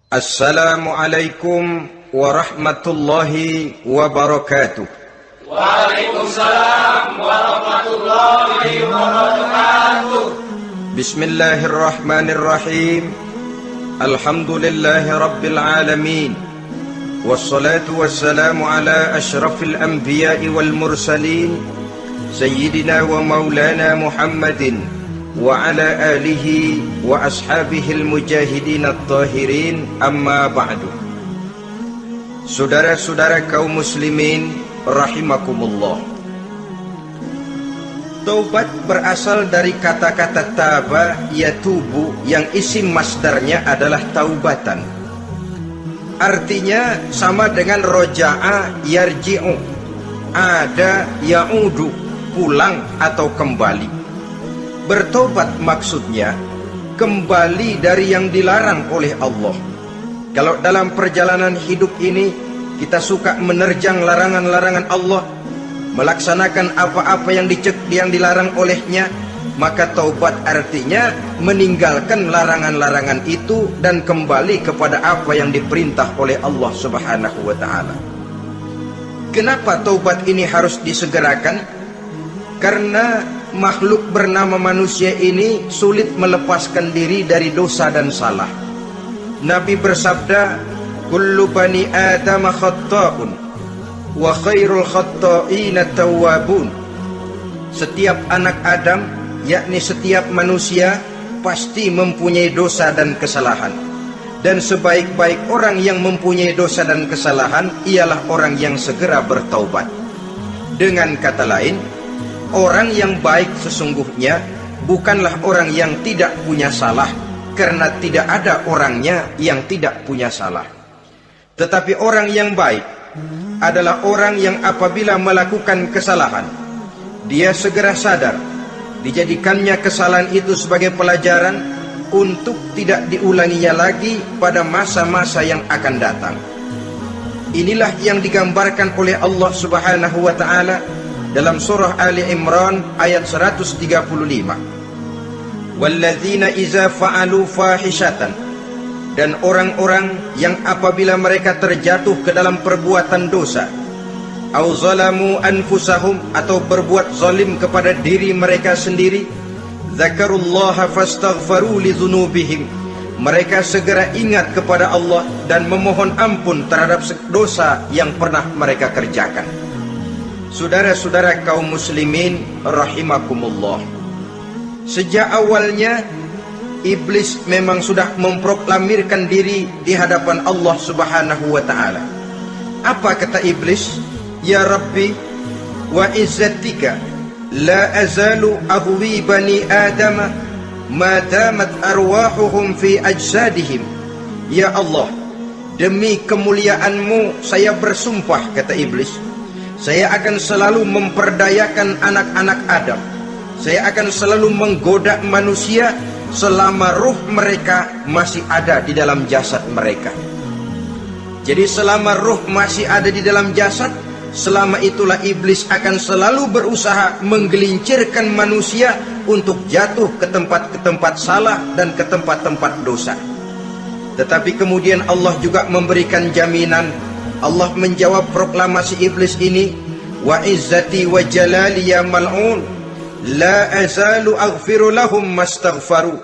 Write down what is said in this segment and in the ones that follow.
Assalamualaikum warahmatullahi wabarakatuh. Waalaikumsalam warahmatullahi wabarakatuh. Bismillahirrahmanirrahim. Alhamdulillahi rabbil alamin. Wassalatu wassalamu ala ashrafil anbiya'i wal mursalin, Sayyidina wa maulana Muhammadin wa ala alihi wa ashabihi al-mujahidin at-tahirin, amma ba'du. Saudara-saudara kaum muslimin rahimakumullah. Taubat berasal dari kata-kata taba yatubu, yang isim masdarnya adalah taubatan. Artinya sama dengan roja'a yarji'u, ada ya'udu, pulang atau kembali. Bertobat maksudnya kembali dari yang dilarang oleh Allah. Kalau dalam perjalanan hidup ini kita suka menerjang larangan-larangan Allah, melaksanakan apa-apa yang dilarang olehnya, maka taubat artinya meninggalkan larangan-larangan itu dan kembali kepada apa yang diperintah oleh Allah Subhanahu wa ta'ala. Kenapa taubat ini harus disegerakan? Karena makhluk bernama manusia ini sulit melepaskan diri dari dosa dan salah. Nabi bersabda, kullu bani Adam khatta'un wa khairul khatta'ina tawwabun. Setiap anak Adam, yakni setiap manusia, pasti mempunyai dosa dan kesalahan. Dan sebaik-baik orang yang mempunyai dosa dan kesalahan ialah orang yang segera bertaubat. Dengan kata lain, orang yang baik sesungguhnya bukanlah orang yang tidak punya salah, karena tidak ada orangnya yang tidak punya salah. Tetapi orang yang baik adalah orang yang apabila melakukan kesalahan, dia segera sadar, dijadikannya kesalahan itu sebagai pelajaran untuk tidak diulanginya lagi pada masa-masa yang akan datang. Inilah yang digambarkan oleh Allah Subhanahu wa ta'ala dalam surah Ali Imran ayat 135. Walladzina iza fa'alu fahishatan, dan orang-orang yang apabila mereka terjatuh ke dalam perbuatan dosa, au zalamu anfusahum, atau berbuat zalim kepada diri mereka sendiri, dzakarullaha fastaghfaru lidzunubihim, mereka segera ingat kepada Allah dan memohon ampun terhadap dosa yang pernah mereka kerjakan. Saudara-saudara kaum muslimin rahimakumullah, sejak awalnya iblis memang sudah memproklamirkan diri di hadapan Allah Subhanahu wa ta'ala. Apa kata iblis? Ya Rabbi wa izzatika la azalu aghwi bani Adam ma damat arwahuhum fi ajsadihim. Ya Allah, demi kemuliaanmu saya bersumpah, kata iblis, saya akan selalu memperdayakan anak-anak Adam. Saya akan selalu menggoda manusia selama ruh mereka masih ada di dalam jasad mereka. Jadi selama ruh masih ada di dalam jasad, selama itulah iblis akan selalu berusaha menggelincirkan manusia untuk jatuh ke tempat salah dan ke tempat-tempat dosa. Tetapi kemudian Allah juga memberikan jaminan. Allah menjawab proklamasi iblis ini, wa izzati wa jalali ya mal'un la azalu aghfiru lahum mastaghfaru.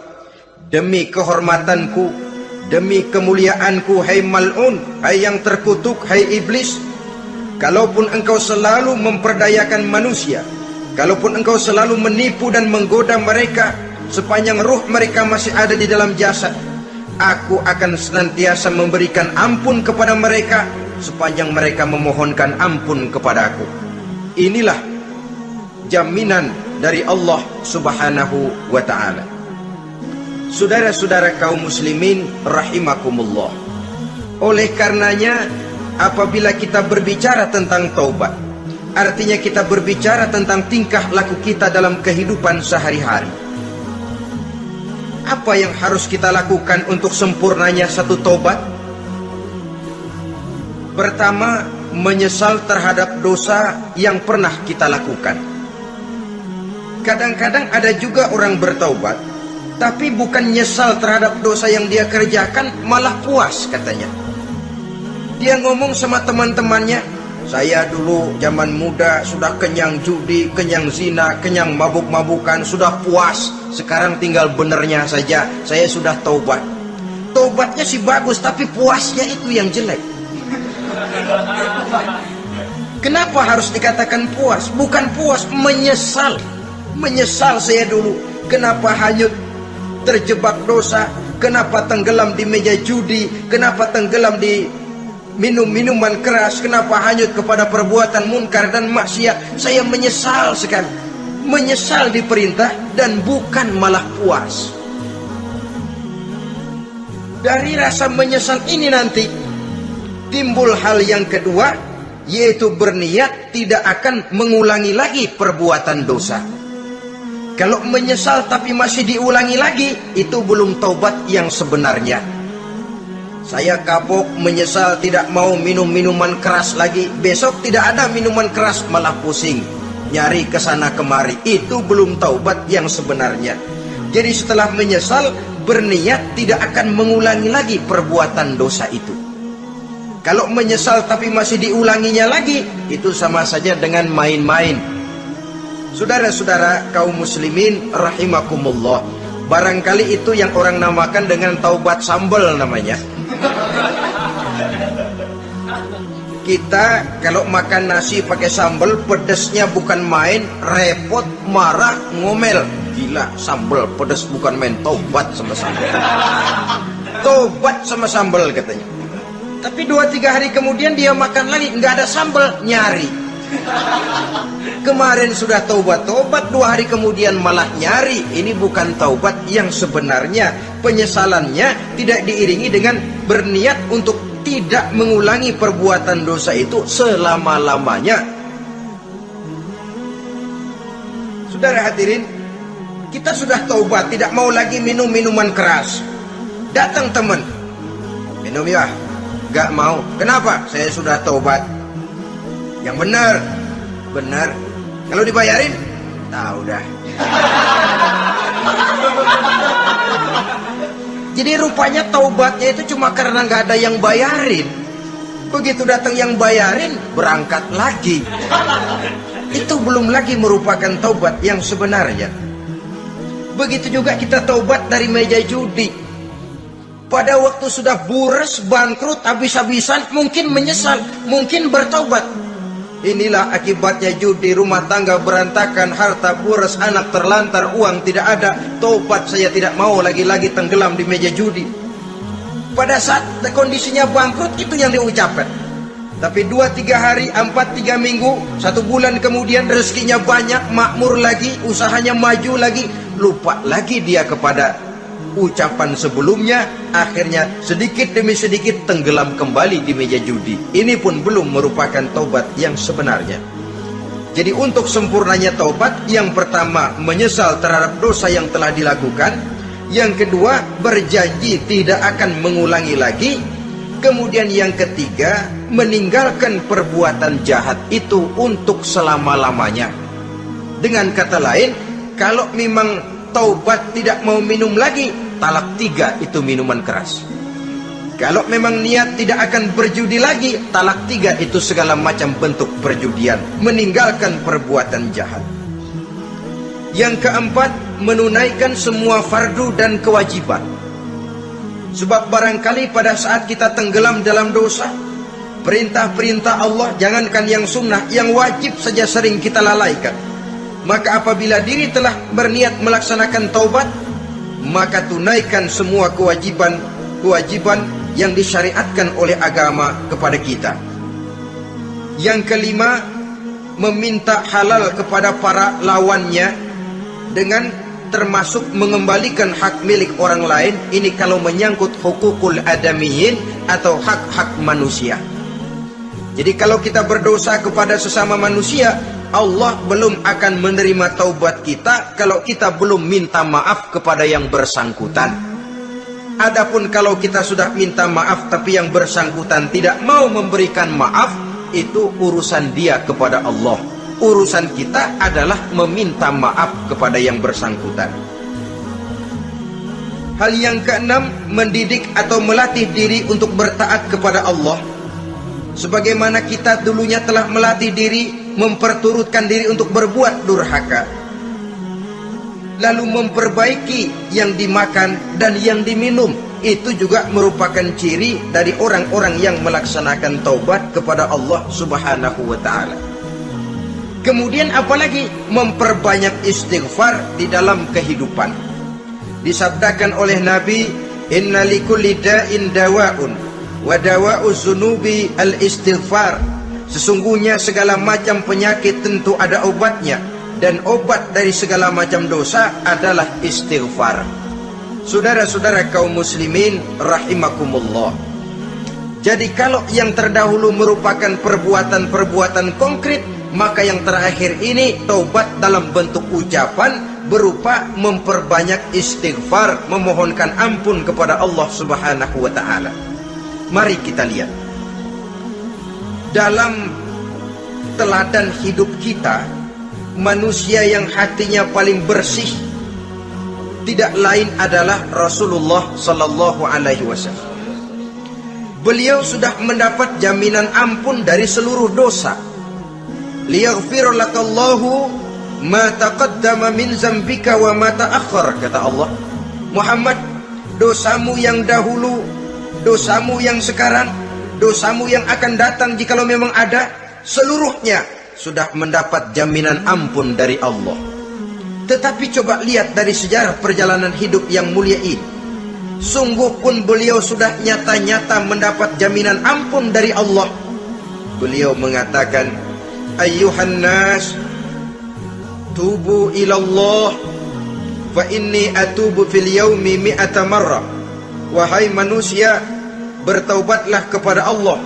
Demi kehormatanku, demi kemuliaanku, hai mal'un, hai yang terkutuk, hai iblis, kalaupun engkau selalu memperdayakan manusia, kalaupun engkau selalu menipu dan menggoda mereka sepanjang ruh mereka masih ada di dalam jasad, aku akan senantiasa memberikan ampun kepada mereka sepanjang mereka memohonkan ampun kepadaku. Inilah jaminan dari Allah Subhanahu wa ta'ala. Saudara-saudara kaum muslimin rahimakumullah, oleh karenanya apabila kita berbicara tentang taubat, artinya kita berbicara tentang tingkah laku kita dalam kehidupan sehari-hari. Apa yang harus kita lakukan untuk sempurnanya satu taubat? Pertama, menyesal terhadap dosa yang pernah kita lakukan. Kadang-kadang ada juga orang bertaubat Tapi bukan nyesal terhadap dosa yang dia kerjakan, malah puas katanya. Dia ngomong sama teman-temannya, saya dulu zaman muda sudah kenyang judi, kenyang zina, kenyang mabuk-mabukan, sudah puas. Sekarang tinggal benernya saja, saya sudah taubat. Taubatnya sih bagus, tapi puasnya itu yang jelek. Kenapa harus dikatakan puas? Bukan puas, menyesal. Menyesal saya dulu. Kenapa hanyut terjebak dosa? Kenapa tenggelam di meja judi? Kenapa tenggelam di minum-minuman keras? Kenapa hanyut kepada perbuatan munkar dan maksiat? Saya menyesal sekali. Menyesal diperintah dan bukan malah puas. Dari rasa menyesal ini nanti timbul hal yang kedua, yaitu berniat tidak akan mengulangi lagi perbuatan dosa. Kalau menyesal tapi masih diulangi lagi, itu belum taubat yang sebenarnya. Saya kapok, menyesal, tidak mau minum minuman keras lagi. Besok tidak ada minuman keras, malah pusing, nyari kesana kemari. Itu belum taubat yang sebenarnya. Jadi setelah menyesal, berniat tidak akan mengulangi lagi perbuatan dosa itu. Kalau menyesal tapi masih diulanginya lagi, itu sama saja dengan main-main. Saudara-saudara kaum muslimin rahimakumullah, barangkali itu yang orang namakan dengan taubat sambal namanya. Kita kalau makan nasi pakai sambal, pedesnya bukan main, repot, marah, ngomel. Gila, sambal pedes bukan main, taubat sama sambal. Taubat sama sambal katanya. Tapi 2-3 hari kemudian dia makan lagi, nggak ada sambal, nyari. Kemarin sudah taubat, 2 hari kemudian malah nyari. Ini bukan taubat yang sebenarnya. Penyesalannya tidak diiringi dengan berniat untuk tidak mengulangi perbuatan dosa itu selama-lamanya. Saudara hadirin, kita sudah taubat, tidak mau lagi minum minuman keras. Datang teman, minum ya. Gak mau. Kenapa? Saya sudah taubat. Yang benar. Benar. Kalau dibayarin? Tahu dah. Jadi rupanya taubatnya itu cuma karena gak ada yang bayarin. Begitu datang yang bayarin, berangkat lagi. Itu belum lagi merupakan taubat yang sebenarnya. Begitu juga kita taubat dari meja judi. Pada waktu sudah bures, bangkrut, habis-habisan, mungkin menyesal, mungkin bertaubat. Inilah akibatnya judi, rumah tangga berantakan, harta bures, anak terlantar, uang tidak ada. Taubat saya tidak mau lagi-lagi tenggelam di meja judi. Pada saat kondisinya bangkrut, itu yang diucapkan. Tapi 2-3 hari, 4-3 minggu, 1 bulan kemudian rezekinya banyak, makmur lagi, usahanya maju lagi, lupa lagi dia kepada ucapan sebelumnya. Akhirnya sedikit demi sedikit tenggelam kembali di meja judi. Ini pun belum merupakan taubat yang sebenarnya. Jadi untuk sempurnanya taubat, yang pertama menyesal terhadap dosa yang telah dilakukan, yang kedua berjanji tidak akan mengulangi lagi, kemudian yang ketiga meninggalkan perbuatan jahat itu untuk selama-lamanya. Dengan kata lain, kalau memang taubat tidak mau minum lagi, talak 3 itu minuman keras. Kalau memang niat tidak akan berjudi lagi, talak 3 itu segala macam bentuk perjudian, meninggalkan perbuatan jahat. Yang keempat, menunaikan semua fardu dan kewajiban. Sebab barangkali pada saat kita tenggelam dalam dosa, perintah-perintah Allah, jangankan yang sunnah, yang wajib saja sering kita lalaikan. Maka apabila diri telah berniat melaksanakan taubat, maka tunaikan semua kewajiban yang disyariatkan oleh agama kepada kita. Yang kelima, meminta halal kepada para lawannya dengan termasuk mengembalikan hak milik orang lain. Ini kalau menyangkut hukukul adamiyin atau hak-hak manusia. Jadi kalau kita berdosa kepada sesama manusia, Allah belum akan menerima taubat kita kalau kita belum minta maaf kepada yang bersangkutan. Adapun kalau kita sudah minta maaf tapi yang bersangkutan tidak mau memberikan maaf, itu urusan dia kepada Allah. Urusan kita adalah meminta maaf kepada yang bersangkutan. Hal yang keenam, mendidik atau melatih diri untuk bertaat kepada Allah. Sebagaimana kita dulunya telah melatih diri, memperturutkan diri untuk berbuat durhaka. Lalu memperbaiki yang dimakan dan yang diminum. Itu juga merupakan ciri dari orang-orang yang melaksanakan taubat kepada Allah Subhanahu wa ta'ala. Kemudian apalagi? Memperbanyak istighfar di dalam kehidupan. Disabdakan oleh Nabi, inna likulli da'in dawa'un wa dawa'u zunubi al-istighfar. Sesungguhnya segala macam penyakit tentu ada obatnya, dan obat dari segala macam dosa adalah istighfar. Saudara-saudara kaum muslimin rahimakumullah. Jadi kalau yang terdahulu merupakan perbuatan-perbuatan konkret, maka yang terakhir ini taubat dalam bentuk ucapan berupa memperbanyak istighfar, memohonkan ampun kepada Allah Subhanahu wa ta'ala. Mari kita lihat dalam teladan hidup kita, manusia yang hatinya paling bersih tidak lain adalah Rasulullah sallallahu alaihi wasallam. Beliau sudah mendapat jaminan ampun dari seluruh dosa. Liyaghfir lakallahu ma taqaddama min zambika wa ma ta'akhkhar, kata Allah. Muhammad, dosamu yang dahulu, dosamu yang sekarang, dosamu yang akan datang jikalau memang ada, seluruhnya sudah mendapat jaminan ampun dari Allah. Tetapi coba lihat dari sejarah perjalanan hidup yang mulia ini. Sungguh pun beliau sudah nyata-nyata mendapat jaminan ampun dari Allah. Beliau mengatakan, ayyuhan nas, tubu ilallah fa inni atubu fil yaumi mi'ata marrah. Wahai manusia, bertaubatlah kepada Allah,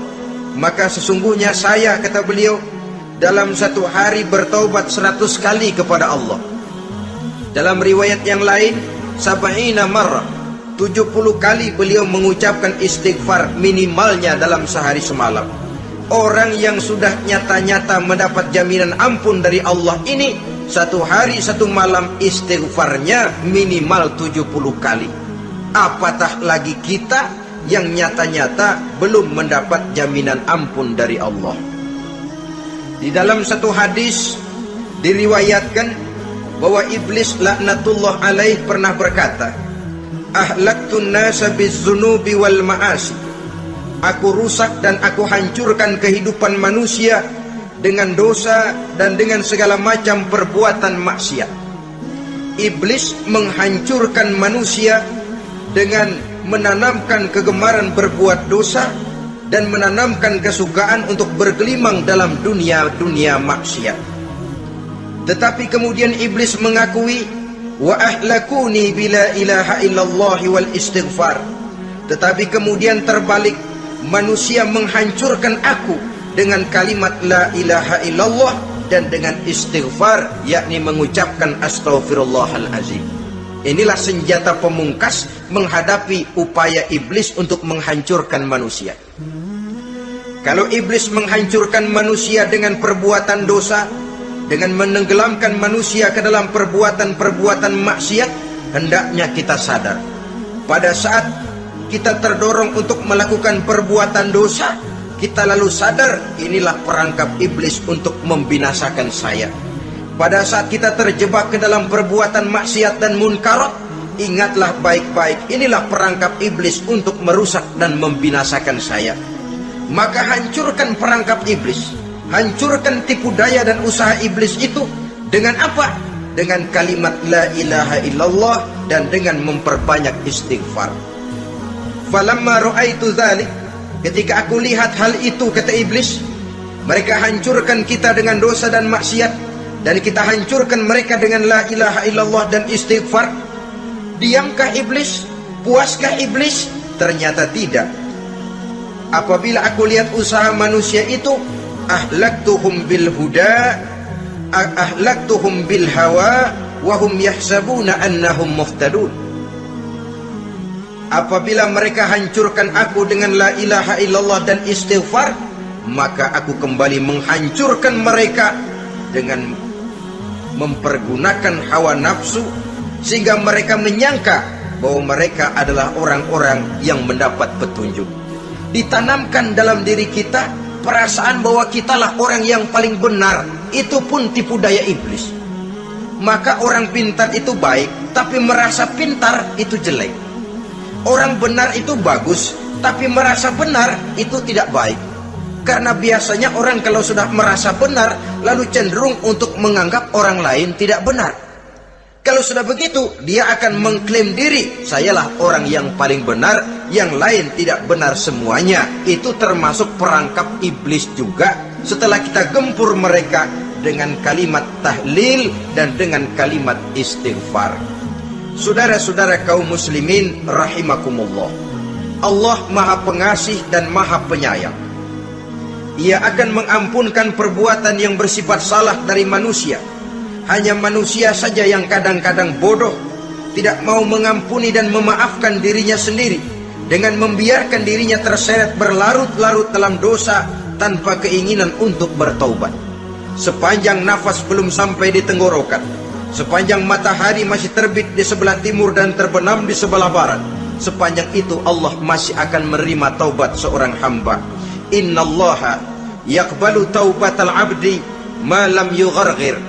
maka sesungguhnya saya, kata beliau, dalam satu hari bertaubat 100 kali kepada Allah. Dalam riwayat yang lain, sab'ina marrah, 70 kali beliau mengucapkan istighfar minimalnya dalam sehari semalam. Orang yang sudah nyata-nyata mendapat jaminan ampun dari Allah ini, satu hari satu malam istighfarnya minimal 70 kali. Apatah lagi kita yang nyata-nyata belum mendapat jaminan ampun dari Allah. Di dalam satu hadis diriwayatkan bahwa iblis laknatullah alaih pernah berkata, ahlaktun nasa bizzunubi wal ma'asi. Aku rusak dan aku hancurkan kehidupan manusia dengan dosa dan dengan segala macam perbuatan maksiat. Iblis menghancurkan manusia dengan menanamkan kegemaran berbuat dosa dan menanamkan kesukaan untuk bergelimang dalam dunia maksiat. Tetapi kemudian iblis mengakui, wa ahlakuni bila ilaha illallah wal istighfar. Tetapi kemudian terbalik, manusia menghancurkan aku dengan kalimat la ilaha illallah dan dengan istighfar, yakni mengucapkan astaghfirullahalazim. Inilah senjata pemungkas menghadapi upaya iblis untuk menghancurkan manusia. Kalau iblis menghancurkan manusia dengan perbuatan dosa, dengan menenggelamkan manusia ke dalam perbuatan-perbuatan maksiat, hendaknya kita sadar, pada saat kita terdorong untuk melakukan perbuatan dosa, kita lalu sadar inilah perangkap iblis untuk membinasakan saya. Pada saat kita terjebak ke dalam perbuatan maksiat dan munkarat, ingatlah baik-baik, inilah perangkap iblis untuk merusak dan membinasakan saya. Maka hancurkan perangkap iblis, hancurkan tipu daya dan usaha iblis itu dengan apa? Dengan kalimat la ilaha illallah dan dengan memperbanyak istighfar. Falamma ra'aitu dzalik, ketika aku lihat hal itu, kata iblis, mereka hancurkan kita dengan dosa dan maksiat, dan kita hancurkan mereka dengan la ilaha illallah dan istighfar. Diamkah iblis? Puaskah iblis? Ternyata tidak. Apabila aku lihat usaha manusia itu, ahlaktuhum bil huda, ahlaktuhum bil hawa, wahum yahsabuna annahum muhtadun. Apabila mereka hancurkan aku dengan la ilaha illallah dan istighfar, maka aku kembali menghancurkan mereka dengan mempergunakan hawa nafsu, sehingga mereka menyangka bahwa mereka adalah orang-orang yang mendapat petunjuk. Ditanamkan dalam diri kita perasaan bahwa kitalah orang yang paling benar. Itu pun tipu daya iblis. Maka orang pintar itu baik, tapi merasa pintar itu jelek. Orang benar itu bagus, tapi merasa benar itu tidak baik. Karena biasanya orang kalau sudah merasa benar, lalu cenderung untuk menganggap orang lain tidak benar. Kalau sudah begitu, dia akan mengklaim diri, sayalah orang yang paling benar, yang lain tidak benar semuanya. Itu termasuk perangkap iblis juga setelah kita gempur mereka dengan kalimat tahlil dan dengan kalimat istighfar. Saudara-saudara kaum muslimin rahimakumullah, Allah Maha Pengasih dan Maha Penyayang. Ia akan mengampunkan perbuatan yang bersifat salah dari manusia. Hanya manusia saja yang kadang-kadang bodoh, tidak mau mengampuni dan memaafkan dirinya sendiri, dengan membiarkan dirinya terseret berlarut-larut dalam dosa tanpa keinginan untuk bertaubat. Sepanjang nafas belum sampai di tenggorokan, sepanjang matahari masih terbit di sebelah timur dan terbenam di sebelah barat, sepanjang itu Allah masih akan menerima taubat seorang hamba. Innallaha yaqbalu taubatal abdi ma lam yugharghir.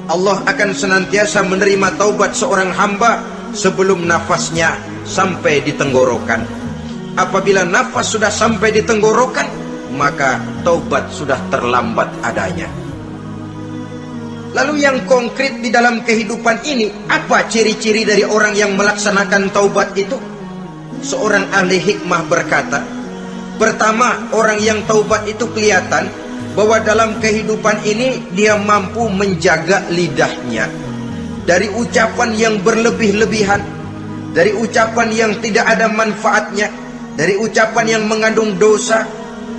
Allah akan senantiasa menerima taubat seorang hamba sebelum nafasnya sampai di tenggorokan. Apabila nafas sudah sampai di tenggorokan, maka taubat sudah terlambat adanya. Lalu yang konkret di dalam kehidupan ini, apa ciri-ciri dari orang yang melaksanakan taubat itu? Seorang ahli hikmah berkata, pertama, orang yang taubat itu kelihatan bahwa dalam kehidupan ini dia mampu menjaga lidahnya dari ucapan yang berlebih-lebihan, dari ucapan yang tidak ada manfaatnya, dari ucapan yang mengandung dosa,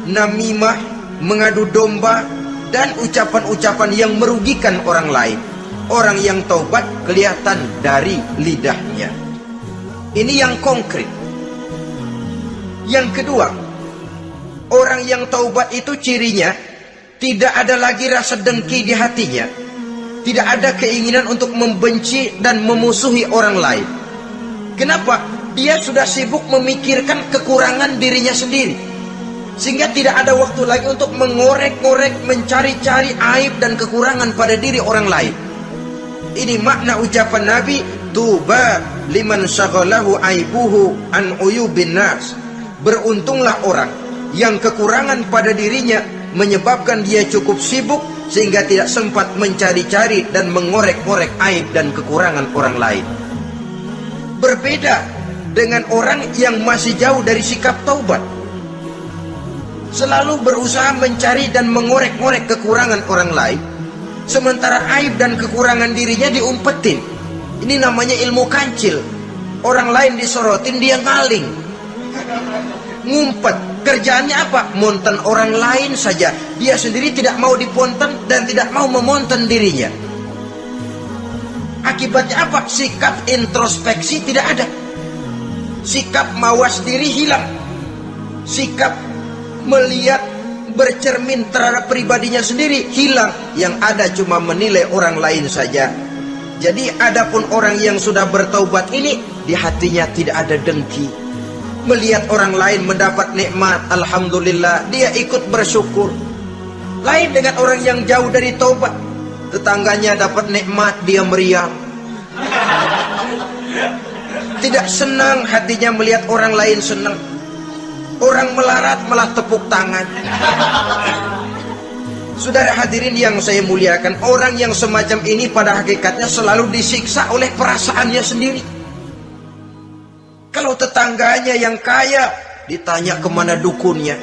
namimah, mengadu domba, dan ucapan-ucapan yang merugikan orang lain. Orang yang taubat kelihatan dari lidahnya. Ini yang konkret. Yang kedua, orang yang taubat itu cirinya tidak ada lagi rasa dengki di hatinya. Tidak ada keinginan untuk membenci dan memusuhi orang lain. Kenapa? Dia sudah sibuk memikirkan kekurangan dirinya sendiri, sehingga tidak ada waktu lagi untuk mengorek-ngorek, mencari-cari aib dan kekurangan pada diri orang lain. Ini makna ucapan Nabi, tuba liman syaghalahu aibuhu an uyubin nas. Beruntunglah orang yang kekurangan pada dirinya menyebabkan dia cukup sibuk sehingga tidak sempat mencari-cari dan mengorek-ngorek aib dan kekurangan orang lain. Berbeda dengan orang yang masih jauh dari sikap taubat, selalu berusaha mencari dan mengorek-ngorek kekurangan orang lain, sementara aib dan kekurangan dirinya diumpetin. Ini namanya ilmu kancil. Orang lain disorotin, dia ngaling, ngumpet. Kerjaannya apa? Monten orang lain saja. Dia sendiri tidak mau diponten dan tidak mau memonten dirinya. Akibatnya apa? Sikap introspeksi tidak ada. Sikap mawas diri hilang. Sikap melihat, bercermin terhadap pribadinya sendiri hilang. Yang ada cuma menilai orang lain saja. Jadi adapun orang yang sudah bertaubat ini, di hatinya tidak ada dengki. Melihat orang lain mendapat nikmat, alhamdulillah, dia ikut bersyukur. Lain dengan orang yang jauh dari taubat. Tetangganya dapat nikmat, dia meriang. Tidak senang hatinya melihat orang lain senang. Orang melarat malah tepuk tangan. Saudara hadirin yang saya muliakan, orang yang semacam ini pada hakikatnya selalu disiksa oleh perasaannya sendiri. Kalau tetangganya yang kaya, ditanya kemana dukunnya.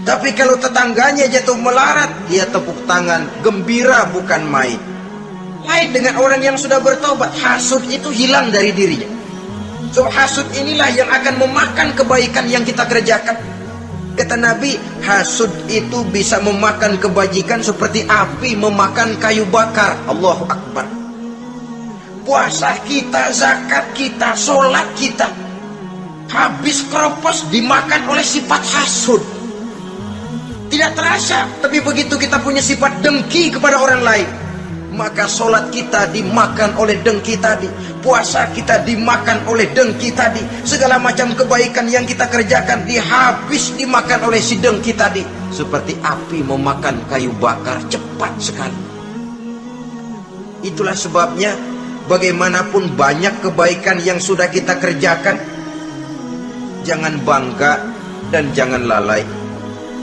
Tapi kalau tetangganya jatuh melarat, dia tepuk tangan, gembira bukan main. Lain dengan orang yang sudah bertobat, hasud itu hilang dari dirinya. So hasud inilah yang akan memakan kebaikan yang kita kerjakan. Kata Nabi, hasud itu bisa memakan kebajikan seperti api memakan kayu bakar. Allahu Akbar. Puasa kita, zakat kita, sholat kita, habis keropos dimakan oleh sifat hasud. Tidak terasa, tapi begitu kita punya sifat dengki kepada orang lain, maka solat kita dimakan oleh dengki tadi, puasa kita dimakan oleh dengki tadi, segala macam kebaikan yang kita kerjakan dihabis dimakan oleh si dengki tadi, seperti api memakan kayu bakar, cepat sekali. Itulah sebabnya bagaimanapun banyak kebaikan yang sudah kita kerjakan, jangan bangga dan jangan lalai.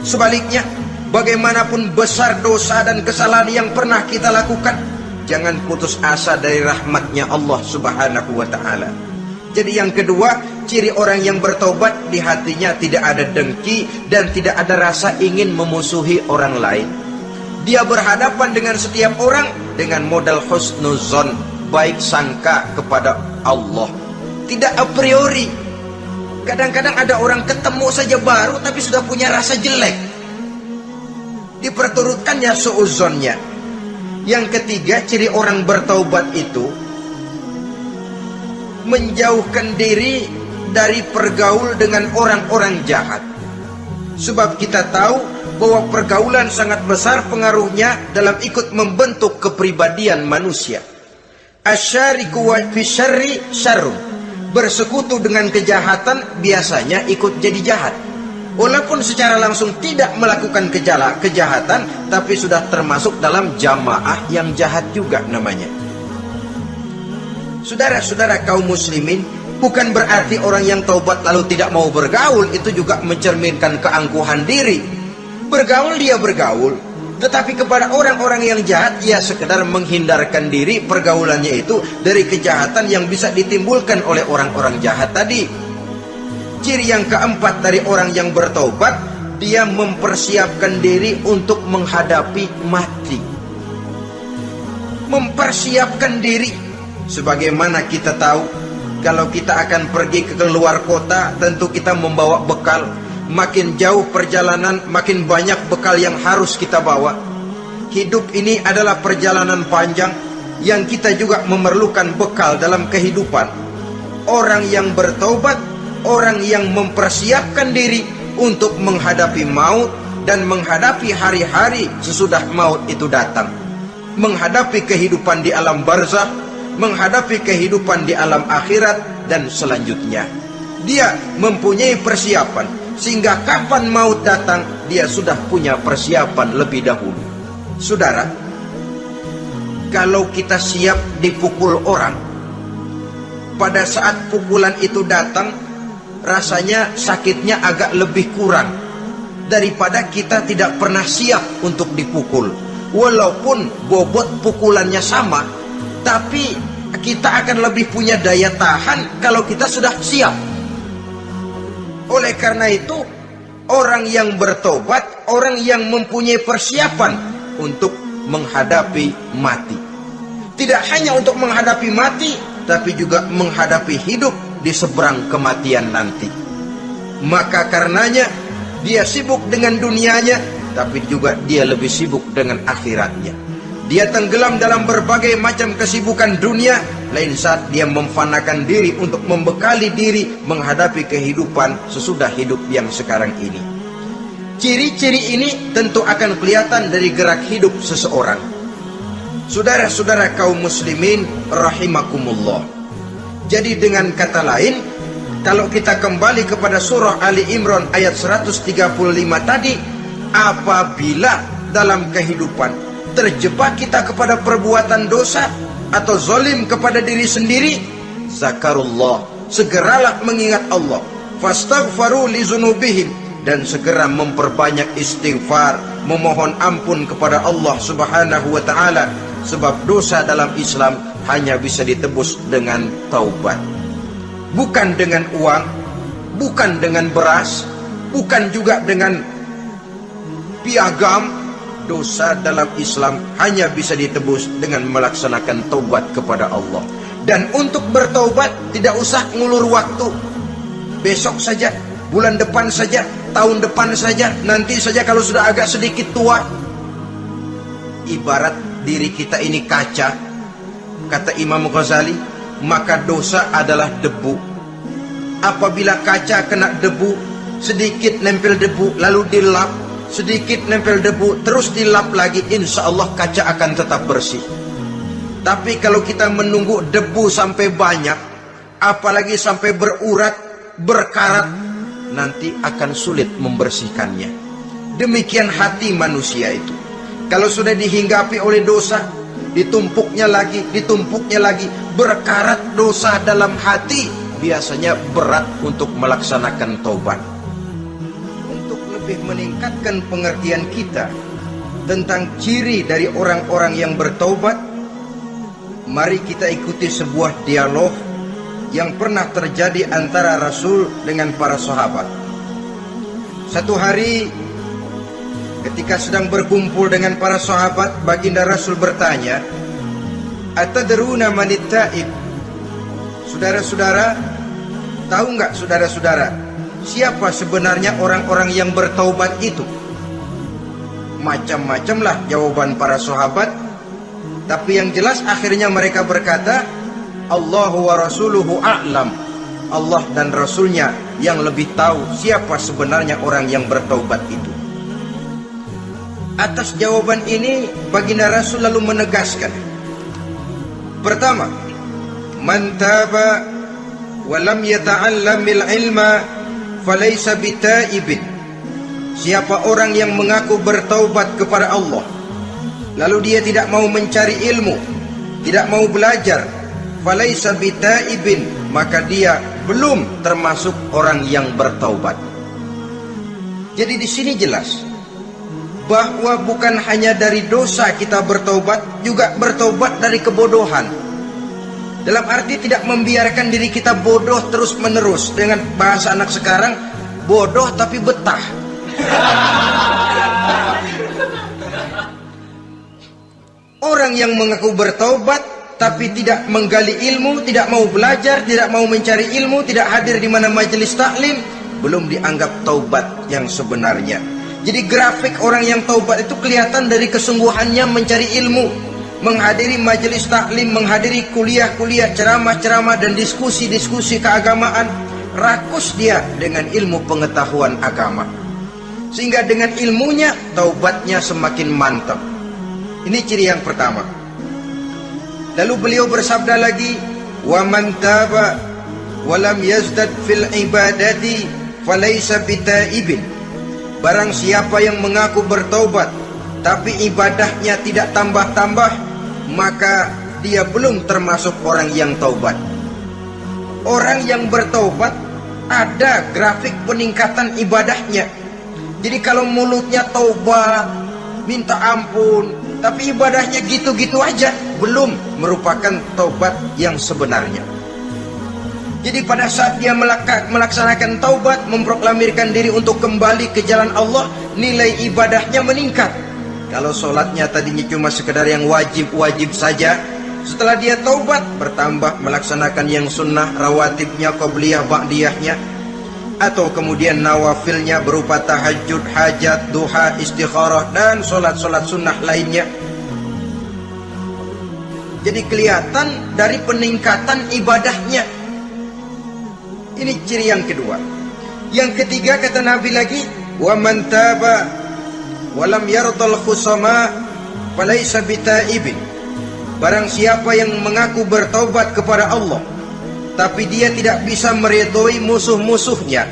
Sebaliknya, bagaimanapun besar dosa dan kesalahan yang pernah kita lakukan, jangan putus asa dari rahmatnya Allah Subhanahu wa ta'ala. Jadi yang kedua, ciri orang yang bertobat, di hatinya tidak ada dengki dan tidak ada rasa ingin memusuhi orang lain. Dia berhadapan dengan setiap orang dengan modal husnuzon, baik sangka kepada Allah, tidak a priori. Kadang-kadang ada orang ketemu saja baru tapi sudah punya rasa jelek, diperturutkannya suuzonnya. Yang ketiga, ciri orang bertaubat itu menjauhkan diri dari pergaul dengan orang-orang jahat. Sebab kita tahu bahwa pergaulan sangat besar pengaruhnya dalam ikut membentuk kepribadian manusia. Asyariku wa fi syarri syarrun. Bersekutu dengan kejahatan biasanya ikut jadi jahat. Walaupun secara langsung tidak melakukan kejahatan, tapi sudah termasuk dalam jamaah yang jahat juga namanya. Saudara-saudara kaum muslimin, bukan berarti orang yang taubat lalu tidak mau bergaul itu juga mencerminkan keangkuhan diri. Bergaul dia bergaul, tetapi kepada orang-orang yang jahat ia sekedar menghindarkan diri pergaulannya itu dari kejahatan yang bisa ditimbulkan oleh orang-orang jahat tadi. Ciri yang keempat dari orang yang bertaubat, dia mempersiapkan diri untuk menghadapi mati. Mempersiapkan diri. Sebagaimana kita tahu, kalau kita akan pergi ke luar kota, tentu kita membawa bekal. Makin jauh perjalanan, makin banyak bekal yang harus kita bawa. Hidup ini adalah perjalanan panjang yang kita juga memerlukan bekal dalam kehidupan. Orang yang bertaubat, orang yang mempersiapkan diri untuk menghadapi maut dan menghadapi hari-hari sesudah maut itu datang. Menghadapi kehidupan di alam barzakh, menghadapi kehidupan di alam akhirat dan selanjutnya. Dia mempunyai persiapan, sehingga kapan maut datang, dia sudah punya persiapan lebih dahulu. Saudara, kalau kita siap dipukul orang, pada saat pukulan itu datang, rasanya sakitnya agak lebih kurang daripada kita tidak pernah siap untuk dipukul. Walaupun bobot pukulannya sama, tapi kita akan lebih punya daya tahan kalau kita sudah siap. Oleh karena itu, orang yang bertobat, orang yang mempunyai persiapan untuk menghadapi mati. Tidak hanya untuk menghadapi mati, tapi juga menghadapi hidup di seberang kematian nanti. Maka karenanya, dia sibuk dengan dunianya, tapi juga dia lebih sibuk dengan akhiratnya. Dia tenggelam dalam berbagai macam kesibukan dunia, lain saat dia memfanakan diri untuk membekali diri menghadapi kehidupan sesudah hidup yang sekarang ini. Ciri-ciri ini tentu akan kelihatan dari gerak hidup seseorang. Saudara-saudara kaum muslimin rahimakumullah. Jadi dengan kata lain, kalau kita kembali kepada surah Ali Imran ayat 135 tadi, apabila dalam kehidupan terjebak kita kepada perbuatan dosa atau zalim kepada diri sendiri, zakarullah, segeralah mengingat Allah, fastaghfaru li dzunubihim, dan segera memperbanyak istighfar, memohon ampun kepada Allah Subhanahu wa taala, sebab dosa dalam Islam hanya bisa ditebus dengan taubat. Bukan dengan uang, bukan dengan beras, bukan juga dengan piagam. Dosa dalam Islam hanya bisa ditebus dengan melaksanakan taubat kepada Allah. Dan untuk bertaubat tidak usah ngulur waktu. Besok saja, bulan depan saja, tahun depan saja, nanti saja kalau sudah agak sedikit tua. Ibarat diri kita ini kaca, kata Imam Ghazali, maka dosa adalah debu. Apabila kaca kena debu, sedikit nempel debu lalu dilap, sedikit nempel debu terus dilap lagi, insya Allah kaca akan tetap bersih. Tapi kalau kita menunggu debu sampai banyak, apalagi sampai berurat, berkarat, nanti akan sulit membersihkannya. Demikian hati manusia itu. Kalau sudah dihinggapi oleh dosa, ditumpuknya lagi, berkarat dosa dalam hati, biasanya berat untuk melaksanakan taubat. Untuk lebih meningkatkan pengertian kita tentang ciri dari orang-orang yang bertaubat, mari kita ikuti sebuah dialog yang pernah terjadi antara Rasul dengan para sahabat. Satu hari ketika sedang berkumpul dengan para sahabat, baginda Rasul bertanya, "Atadruna manit taib?" Saudara-saudara, tahu nggak saudara-saudara, siapa sebenarnya orang-orang yang bertaubat itu? Macam-macamlah jawaban para sahabat, tapi yang jelas akhirnya mereka berkata, Allahu wa rasuluhu a'lam. Allah dan Rasulnya yang lebih tahu siapa sebenarnya orang yang bertaubat itu. Atas jawaban ini, baginda Rasul lalu menegaskan, pertama, man taba wa lam yata'allamil ilma falaysa bitaibin. Siapa orang yang mengaku bertaubat kepada Allah, lalu dia tidak mau mencari ilmu, tidak mau belajar, falaysa bitaibin, maka dia belum termasuk orang yang bertaubat. Jadi di sini jelas bahwa bukan hanya dari dosa kita bertaubat, juga bertaubat dari kebodohan. Dalam arti tidak membiarkan diri kita bodoh terus menerus. Dengan bahasa anak sekarang, bodoh tapi betah. Orang yang mengaku bertaubat tapi tidak menggali ilmu, tidak mau belajar, tidak mau mencari ilmu, tidak hadir di mana majelis taklim, belum dianggap taubat yang sebenarnya. Jadi grafik orang yang taubat itu kelihatan dari kesungguhannya mencari ilmu, menghadiri majelis taklim, menghadiri kuliah-kuliah, ceramah-ceramah dan diskusi-diskusi keagamaan. Rakus dia dengan ilmu pengetahuan agama, sehingga dengan ilmunya taubatnya semakin mantap. Ini ciri yang pertama. Lalu beliau bersabda lagi, wa man taba wa lam yazdad fil ibadati falaysa bitaibin. Barang siapa yang mengaku bertaubat tapi ibadahnya tidak tambah-tambah, maka dia belum termasuk orang yang taubat. Orang yang bertaubat ada grafik peningkatan ibadahnya. Jadi kalau mulutnya taubat, minta ampun, tapi ibadahnya gitu-gitu aja, belum merupakan taubat yang sebenarnya. Jadi pada saat dia melaksanakan taubat, memproklamirkan diri untuk kembali ke jalan Allah, nilai ibadahnya meningkat. Kalau sholatnya tadinya cuma sekedar yang wajib-wajib saja, setelah dia taubat bertambah melaksanakan yang sunnah, rawatibnya, qobliyah, ba'diyahnya, atau kemudian nawafilnya berupa tahajud, hajat, duha, istikharah, dan sholat-sholat sunnah lainnya. Jadi kelihatan dari peningkatan ibadahnya. Ini ciri yang kedua. Yang ketiga kata Nabi lagi, wa man taba wa lam yardal khusama falaysa bitaibin. Barang siapa yang mengaku bertaubat kepada Allah tapi dia tidak bisa meridhoi musuh-musuhnya,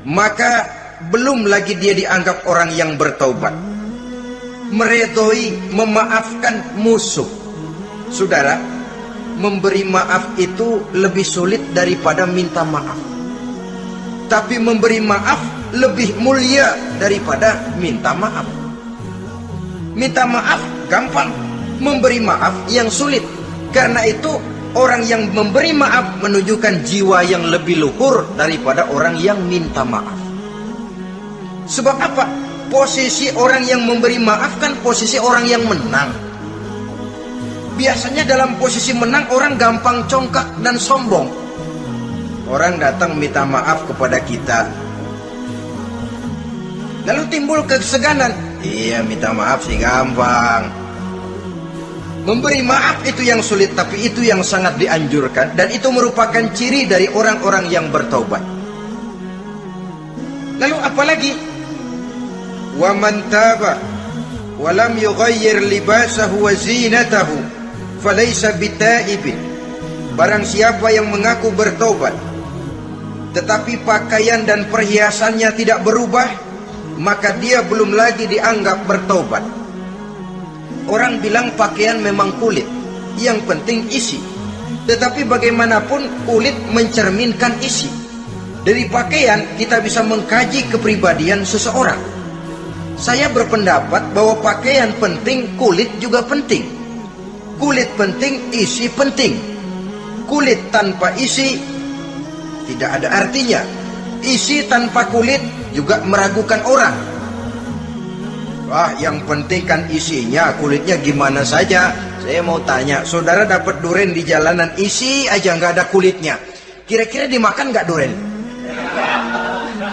maka belum lagi dia dianggap orang yang bertaubat. Meridhoi, memaafkan musuh. Saudara, memberi maaf itu lebih sulit daripada minta maaf. Tapi memberi maaf lebih mulia daripada minta maaf. Minta maaf gampang, memberi maaf yang sulit. Karena itu orang yang memberi maaf menunjukkan jiwa yang lebih luhur daripada orang yang minta maaf. Sebab apa? Posisi orang yang memberi maaf kan posisi orang yang menang. Biasanya dalam posisi menang orang gampang congkak dan sombong. Orang datang minta maaf kepada kita, lalu timbul keseganan. Iya, minta maaf sih gampang. Memberi maaf itu yang sulit, tapi itu yang sangat dianjurkan, dan itu merupakan ciri dari orang-orang yang bertaubat. Lalu apalagi? Wa man taba wa lam yughayyir libasahu wa zinatahu falaysa bitaibin. Barang siapa yang mengaku bertaubat tetapi pakaian dan perhiasannya tidak berubah, maka dia belum lagi dianggap bertaubat. Orang bilang pakaian memang kulit, yang penting isi. Tetapi bagaimanapun kulit mencerminkan isi. Dari pakaian kita bisa mengkaji kepribadian seseorang. Saya berpendapat bahwa pakaian penting, kulit juga penting. Kulit penting, isi penting. Kulit tanpa isi tidak ada artinya. Isi tanpa kulit juga meragukan orang. Wah, yang penting kan isinya, kulitnya gimana saja. Saya mau tanya, saudara dapat duren di jalanan, isi aja nggak ada kulitnya, kira-kira dimakan nggak duren?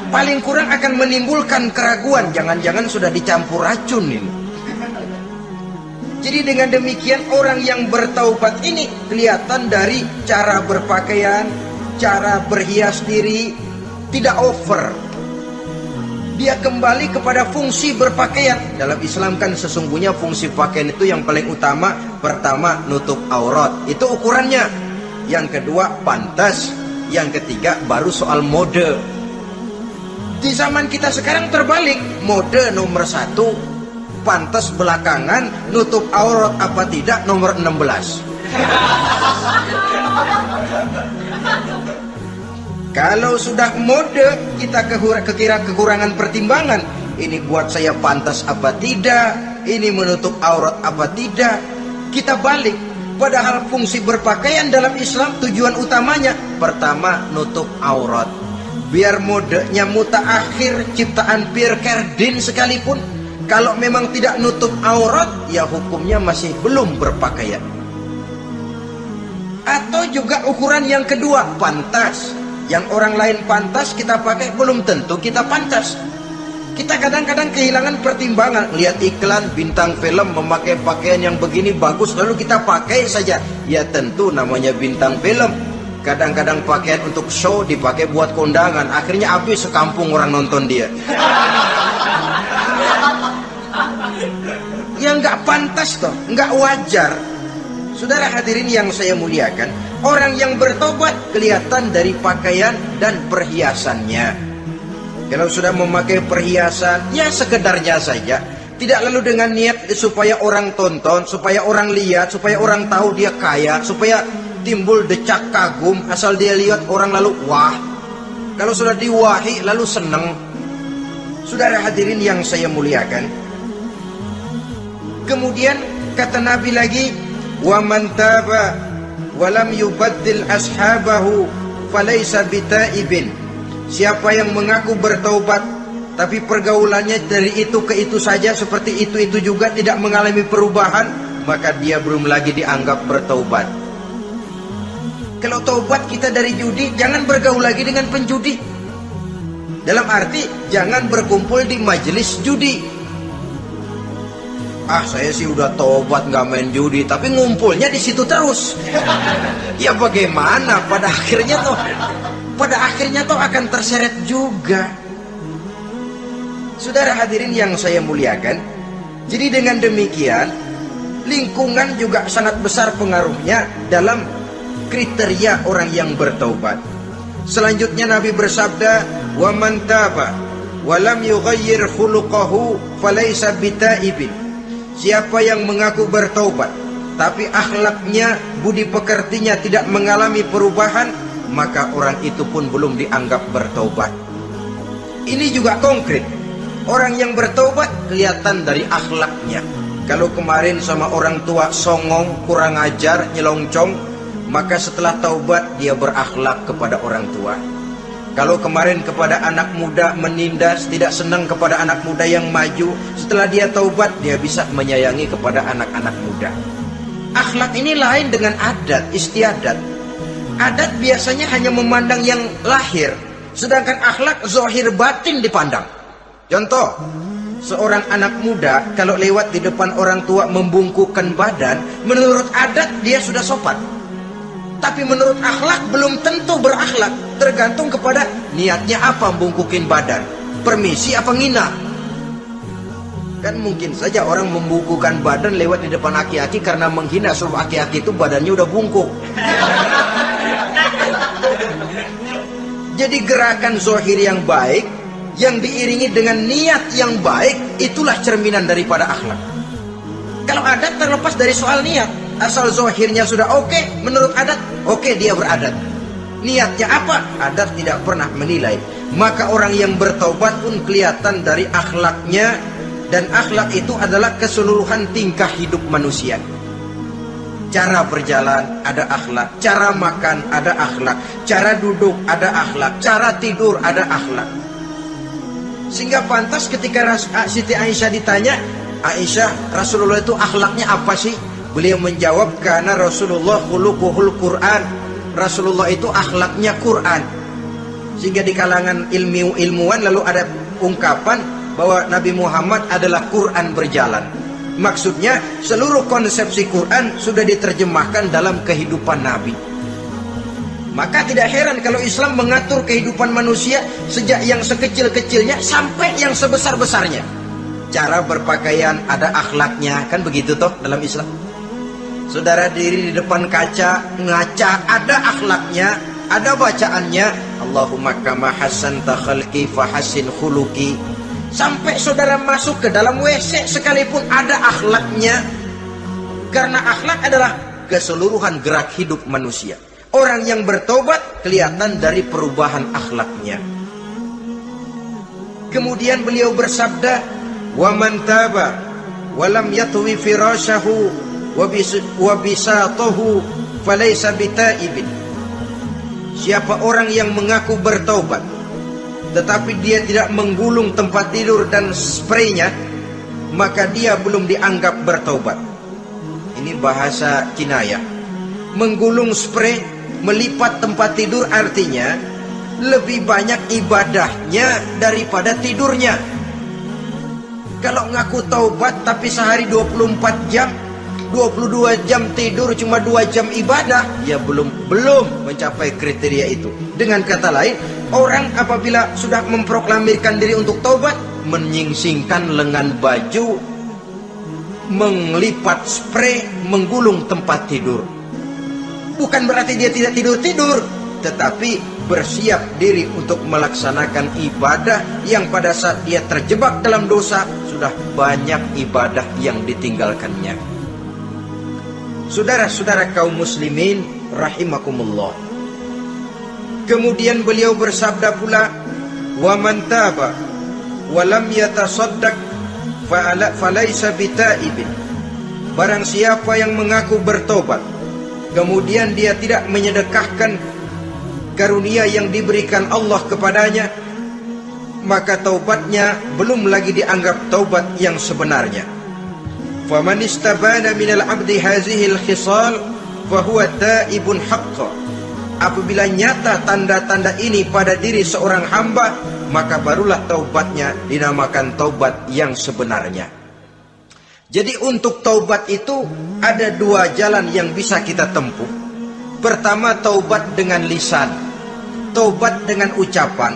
Paling kurang akan menimbulkan keraguan, jangan-jangan sudah dicampur racun ini. Jadi dengan demikian orang yang bertaubat ini kelihatan dari cara berpakaian, cara berhias diri, tidak over. Dia kembali kepada fungsi berpakaian. Dalam Islam kan sesungguhnya fungsi pakaian itu yang paling utama. Pertama, nutup aurat, itu ukurannya. Yang kedua, pantas. Yang ketiga, baru soal mode. Di zaman kita sekarang terbalik. Mode nomor 1, pantas belakangan, nutup aurat apa tidak nomor 16. Kalau sudah mode, kita kekira kekurangan pertimbangan. Ini buat saya pantas apa tidak, ini menutup aurat apa tidak. Kita balik. Padahal fungsi berpakaian dalam Islam tujuan utamanya, pertama nutup aurat. Biar modenya mutaakhir, ciptaan Pierre Cardin sekalipun, kalau memang tidak nutup aurat, ya hukumnya masih belum berpakaian. Atau juga ukuran yang kedua, pantas. Yang orang lain pantas kita pakai, belum tentu kita pantas. Kita kadang-kadang kehilangan pertimbangan. Lihat iklan bintang film memakai pakaian yang begini bagus, lalu kita pakai saja. Ya tentu namanya bintang film. Kadang-kadang pakaian untuk show dipakai buat kondangan, akhirnya habis sekampung orang nonton dia. Ya nggak pantas toh, nggak wajar. Saudara hadirin yang saya muliakan, orang yang bertobat kelihatan dari pakaian dan perhiasannya. Kalau sudah memakai perhiasan, ya sekedarnya saja. Tidak lalu dengan niat supaya orang tonton, supaya orang lihat, supaya orang tahu dia kaya, supaya timbul decak kagum, asal dia lihat orang lalu wah. Kalau sudah diwahi lalu senang. Saudara hadirin yang saya muliakan, kemudian kata Nabi lagi, wa man taba wa lam yubaddil ashabahu falaysa bitaibin. Siapa yang mengaku bertaubat tapi pergaulannya dari itu ke itu saja, seperti itu juga, tidak mengalami perubahan, maka dia belum lagi dianggap bertaubat. Kalau taubat kita dari judi, jangan bergaul lagi dengan penjudi. Dalam arti jangan berkumpul di majelis judi. Ah, saya sih udah tobat nggak main judi, tapi ngumpulnya di situ terus. Ya bagaimana? Pada akhirnya toh akan terseret juga. Saudara hadirin yang saya muliakan, jadi dengan demikian lingkungan juga sangat besar pengaruhnya dalam kriteria orang yang bertaubat. Selanjutnya Nabi bersabda, wa man taba wa lam yughayyir khuluquhu falaysa bitaibin. Siapa yang mengaku bertaubat tapi akhlaknya, budi pekertinya tidak mengalami perubahan, maka orang itu pun belum dianggap bertaubat. Ini juga konkret. Orang yang bertaubat kelihatan dari akhlaknya. Kalau kemarin sama orang tua songong, kurang ajar, nyelongcong, maka setelah taubat dia berakhlak kepada orang tua. Kalau kemarin kepada anak muda menindas, tidak senang kepada anak muda yang maju, setelah dia taubat dia bisa menyayangi kepada anak-anak muda. Akhlak ini lain dengan adat, istiadat. Adat biasanya hanya memandang yang lahir, sedangkan akhlak zahir batin dipandang. Contoh, seorang anak muda kalau lewat di depan orang tua membungkukkan badan, menurut adat dia sudah sopan. Tapi menurut akhlak belum tentu berakhlak, tergantung kepada niatnya apa membungkukin badan, permisi apa ngina. Kan mungkin saja orang membukukan badan lewat di depan aki-aki karena menghina, sebab aki-aki itu badannya udah bungkuk. Jadi gerakan zahir yang baik yang diiringi dengan niat yang baik, itulah cerminan daripada akhlak. Kalau adat terlepas dari soal niat, asal zahirnya sudah oke, menurut adat, oke, dia beradat. Niatnya apa? Adat tidak pernah menilai. Maka orang yang bertaubat pun kelihatan dari akhlaknya, dan akhlak itu adalah keseluruhan tingkah hidup manusia. Cara berjalan ada akhlak, cara makan ada akhlak, cara duduk ada akhlak, cara tidur ada akhlak. Sehingga pantas ketika Siti Aisyah ditanya, Aisyah, Rasulullah itu akhlaknya apa sih? Beliau menjawab, karena Rasulullah khuluquhul Quran. Rasulullah itu akhlaknya Quran. Sehingga di kalangan ilmuwan lalu ada ungkapan bahwa Nabi Muhammad adalah Quran berjalan. Maksudnya seluruh konsepsi Quran sudah diterjemahkan dalam kehidupan Nabi. Maka tidak heran kalau Islam mengatur kehidupan manusia sejak yang sekecil-kecilnya sampai yang sebesar-besarnya. Cara berpakaian ada akhlaknya, kan begitu toh dalam Islam. Saudara diri di depan kaca, ngaca, ada akhlaknya, ada bacaannya. Allahumma kama hasanta khalqi fahassin khuluqi. Sampai saudara masuk ke dalam WC sekalipun ada akhlaknya. Karena akhlak adalah keseluruhan gerak hidup manusia. Orang yang bertobat kelihatan dari perubahan akhlaknya. Kemudian beliau bersabda, "Wa man taba wa lam yatwi firashahu wa bisatahu falaysa bitaibin." Siapa orang yang mengaku bertobat tetapi dia tidak menggulung tempat tidur dan spraynya, maka dia belum dianggap bertobat. Ini bahasa kinayah. Menggulung spray, melipat tempat tidur artinya lebih banyak ibadahnya daripada tidurnya. Kalau ngaku taubat tapi sehari 24 jam, 22 jam tidur, cuma 2 jam ibadah, ya belum mencapai kriteria itu. Dengan kata lain, orang apabila sudah memproklamirkan diri untuk taubat, menyingsingkan lengan baju, melipat spray, menggulung tempat tidur. Bukan berarti dia tidak tidur-tidur, tetapi bersiap diri untuk melaksanakan ibadah yang pada saat dia terjebak dalam dosa, sudah banyak ibadah yang ditinggalkannya. Saudara-saudara kaum muslimin rahimakumullah. Kemudian beliau bersabda pula, "Wa man taba wa lam yatasaddaq falaysa bitaibin." Barang siapa yang mengaku bertobat kemudian dia tidak menyedekahkan karunia yang diberikan Allah kepadanya, maka taubatnya belum lagi dianggap taubat yang sebenarnya. Faman istabana minal abdi hazihil khisal fahuwa taibun haqqa. Apabila nyata tanda-tanda ini pada diri seorang hamba, maka barulah taubatnya dinamakan taubat yang sebenarnya. Jadi untuk taubat itu ada 2 jalan yang bisa kita tempuh. Pertama, taubat dengan lisan, taubat dengan ucapan.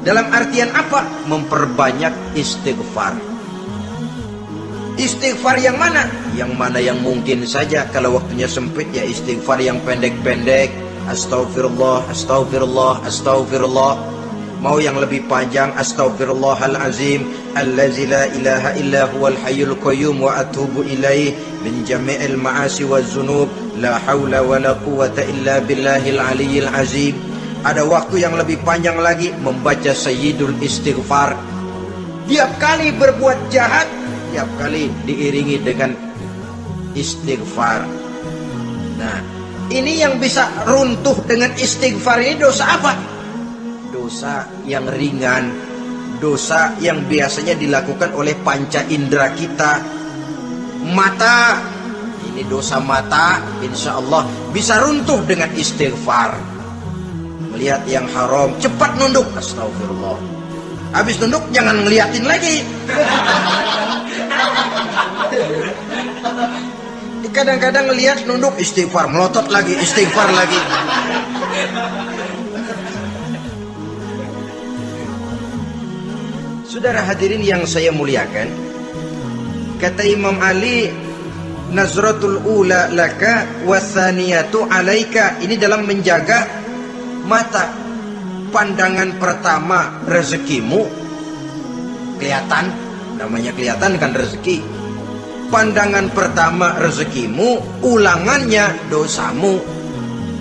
Dalam artian apa? Memperbanyak istighfar. Istighfar yang mana? Yang mana yang mungkin saja. Kalau waktunya sempit, ya istighfar yang pendek-pendek. Astaghfirullah, astaghfirullah, astaghfirullah. Mau yang lebih panjang, astaghfirullahalazim allazi la ilaha illa huwal hayyul qayyum wa atubu ilaih min jami'il ma'asi waz zunub la haula wala quwwata illa billahil aliyyil azim. Ada waktu yang lebih panjang lagi, membaca sayyidul istighfar. Tiap kali berbuat jahat, tiap kali diiringi dengan istighfar. Nah, ini yang bisa runtuh dengan istighfar ini dosa apa? Dosa yang ringan, dosa yang biasanya dilakukan oleh panca indera kita. Mata, ini dosa mata, insya Allah bisa runtuh dengan istighfar. Melihat yang haram, cepat nunduk, astagfirullah. Habis nunduk jangan ngeliatin lagi. Kadang-kadang ngelihat nunduk, istighfar, melotot lagi, istighfar lagi. Saudara hadirin yang saya muliakan, Kata Imam Ali, nazratul ula laka wasaniyatu alaika. Ini dalam menjaga mata. Pandangan pertama rezekimu, kelihatan, namanya kelihatan kan rezeki. Pandangan pertama rezekimu, ulangannya dosamu.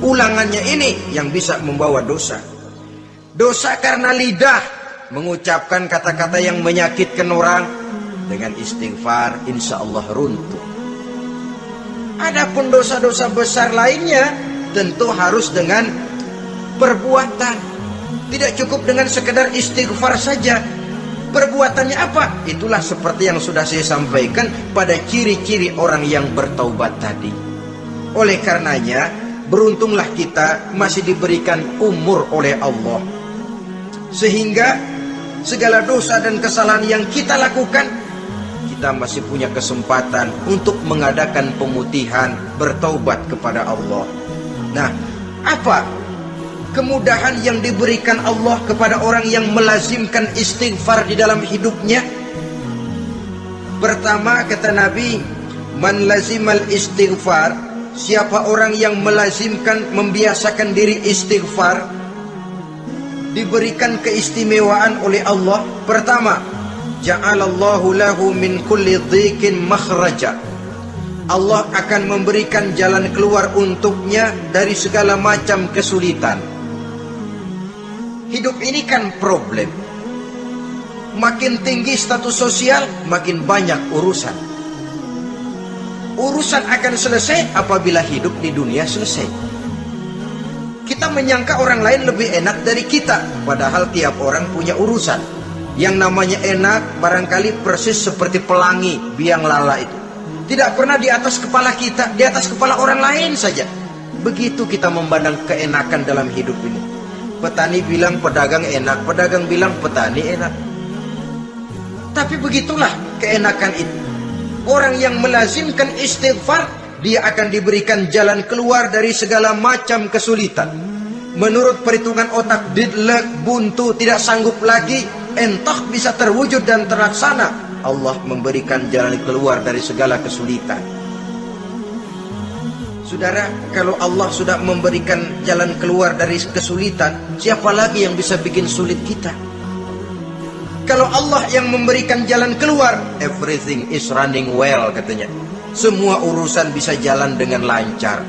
Ulangannya ini yang bisa membawa dosa. Dosa karena lidah, mengucapkan kata-kata yang menyakitkan orang. Dengan istighfar, insya Allah runtuh. Adapun dosa-dosa besar lainnya, tentu harus dengan perbuatan. Tidak cukup dengan sekedar istighfar saja. Perbuatannya apa? Itulah seperti yang sudah saya sampaikan pada ciri-ciri orang yang bertaubat tadi. Oleh karenanya, beruntunglah kita masih diberikan umur oleh Allah. Sehingga segala dosa dan kesalahan yang kita lakukan, kita masih punya kesempatan untuk mengadakan pemutihan, bertaubat kepada Allah. Nah, apa kemudahan yang diberikan Allah kepada orang yang melazimkan istighfar di dalam hidupnya? Pertama, kata Nabi, man lazimal istighfar, siapa orang yang melazimkan, membiasakan diri istighfar, diberikan keistimewaan oleh Allah. Pertama, ja'alallahu lahu min kulli dhiqin makhraja. Allah akan memberikan jalan keluar untuknya dari segala macam kesulitan. Hidup ini kan problem. Makin tinggi status sosial, makin banyak urusan. Urusan akan selesai apabila hidup di dunia selesai. Kita menyangka orang lain lebih enak dari kita, padahal tiap orang punya urusan. Yang namanya enak barangkali persis seperti pelangi biang lala itu. Tidak pernah di atas kepala kita, di atas kepala orang lain saja. Begitu kita memandang keenakan dalam hidup ini. Petani bilang pedagang enak, pedagang bilang petani enak. Tapi begitulah keenakan itu. Orang yang melazimkan istighfar, dia akan diberikan jalan keluar dari segala macam kesulitan. Menurut perhitungan otak, didlek, buntu, tidak sanggup lagi, entah bisa terwujud dan terlaksana. Allah memberikan jalan keluar dari segala kesulitan. Saudara, kalau Allah sudah memberikan jalan keluar dari kesulitan, siapa lagi yang bisa bikin sulit kita? Kalau Allah yang memberikan jalan keluar, everything is running well katanya. Semua urusan bisa jalan dengan lancar.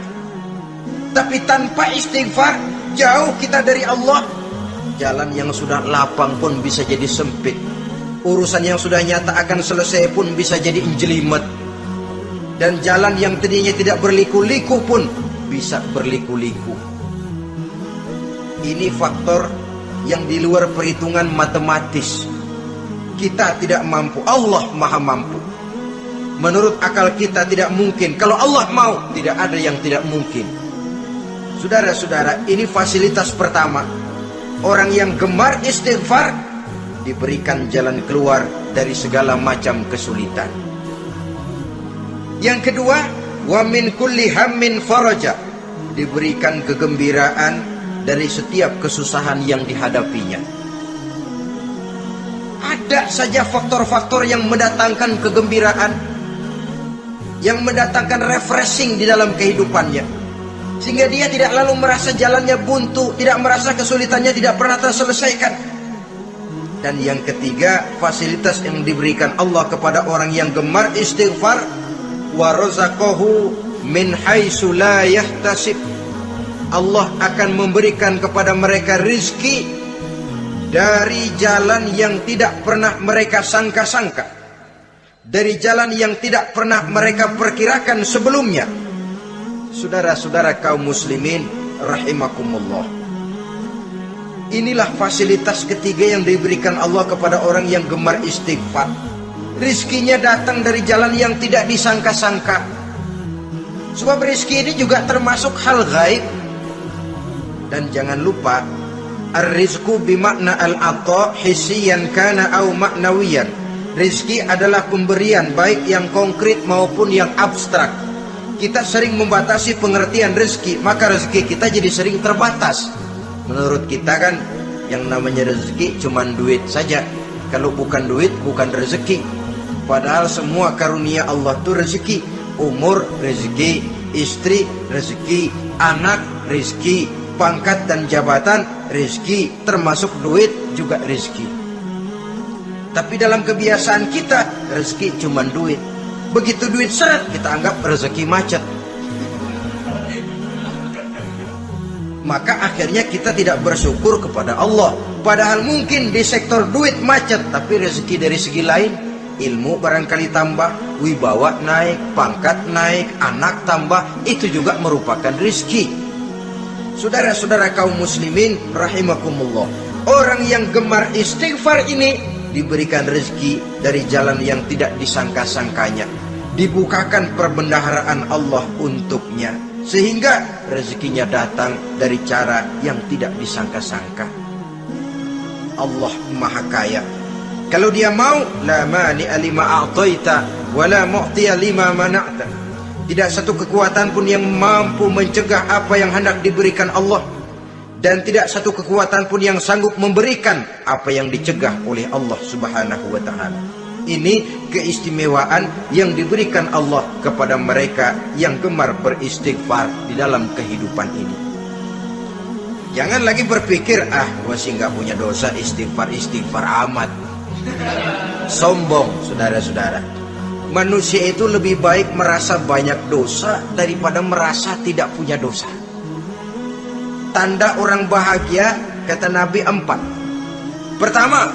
Tapi tanpa istighfar, jauh kita dari Allah. Jalan yang sudah lapang pun bisa jadi sempit. Urusan yang sudah nyata akan selesai pun bisa jadi jelimet. Dan jalan yang tadinya tidak berliku-liku pun bisa berliku-liku. Ini faktor yang di luar perhitungan matematis. Kita tidak mampu, Allah maha mampu. Menurut akal kita tidak mungkin. Kalau Allah mau, tidak ada yang tidak mungkin. Saudara-saudara, ini fasilitas pertama. Orang yang gemar istighfar diberikan jalan keluar dari segala macam kesulitan. Yang kedua, wa min kulli hammin faraja, diberikan kegembiraan dari setiap kesusahan yang dihadapinya. Ada saja faktor-faktor yang mendatangkan kegembiraan, yang mendatangkan refreshing di dalam kehidupannya, sehingga dia tidak lalu merasa jalannya buntu, tidak merasa kesulitannya tidak pernah terselesaikan. Dan yang ketiga, fasilitas yang diberikan Allah kepada orang yang gemar istighfar, wa razaqahu min haitsu la yahtasib. Allah akan memberikan kepada mereka rizki dari jalan yang tidak pernah mereka sangka-sangka, dari jalan yang tidak pernah mereka perkirakan sebelumnya. Saudara-saudara kaum muslimin rahimakumullah, inilah fasilitas ketiga yang diberikan Allah kepada orang yang gemar istighfar. Rizkinya datang dari jalan yang tidak disangka-sangka. Sebab rizki ini juga termasuk hal gaib. Dan jangan lupa, ar-rizku bimakna al-ata hissiyan kana au maknawiyan. Rizki adalah pemberian, baik yang konkret maupun yang abstrak. Kita sering membatasi pengertian rezeki, maka rezeki kita jadi sering terbatas. Menurut kita kan yang namanya rezeki cuma duit saja. Kalau bukan duit, bukan rezeki. Padahal semua karunia Allah itu rezeki. Umur, rezeki. Istri, rezeki. Anak, rezeki. Pangkat dan jabatan, rezeki. Termasuk duit juga rezeki. Tapi dalam kebiasaan kita, rezeki cuma duit. Begitu duit seret, kita anggap rezeki macet. Maka akhirnya kita tidak bersyukur kepada Allah. Padahal mungkin di sektor duit macet, tapi rezeki dari segi lain, ilmu barangkali tambah, wibawa naik, pangkat naik, anak tambah, itu juga merupakan rezeki. Saudara-saudara kaum muslimin rahimakumullah, orang yang gemar istighfar ini diberikan rezeki dari jalan yang tidak disangka-sangkanya, dibukakan perbendaharaan Allah untuknya, sehingga rezekinya datang dari cara yang tidak disangka-sangka. Allah Maha Kaya. Kalau dia mau, la mani'a lima a'taita wa la mu'tiya lima mana'ta. Tidak satu kekuatan pun yang mampu mencegah apa yang hendak diberikan Allah, dan tidak satu kekuatan pun yang sanggup memberikan apa yang dicegah oleh Allah Subhanahu wa taala. Ini keistimewaan yang diberikan Allah kepada mereka yang gemar beristighfar di dalam kehidupan ini. Jangan lagi berpikir, gua sih nggak punya dosa, istighfar amat. Sombong, saudara-saudara. Manusia itu lebih baik merasa banyak dosa daripada merasa tidak punya dosa. Tanda orang bahagia, kata Nabi, 4. Pertama,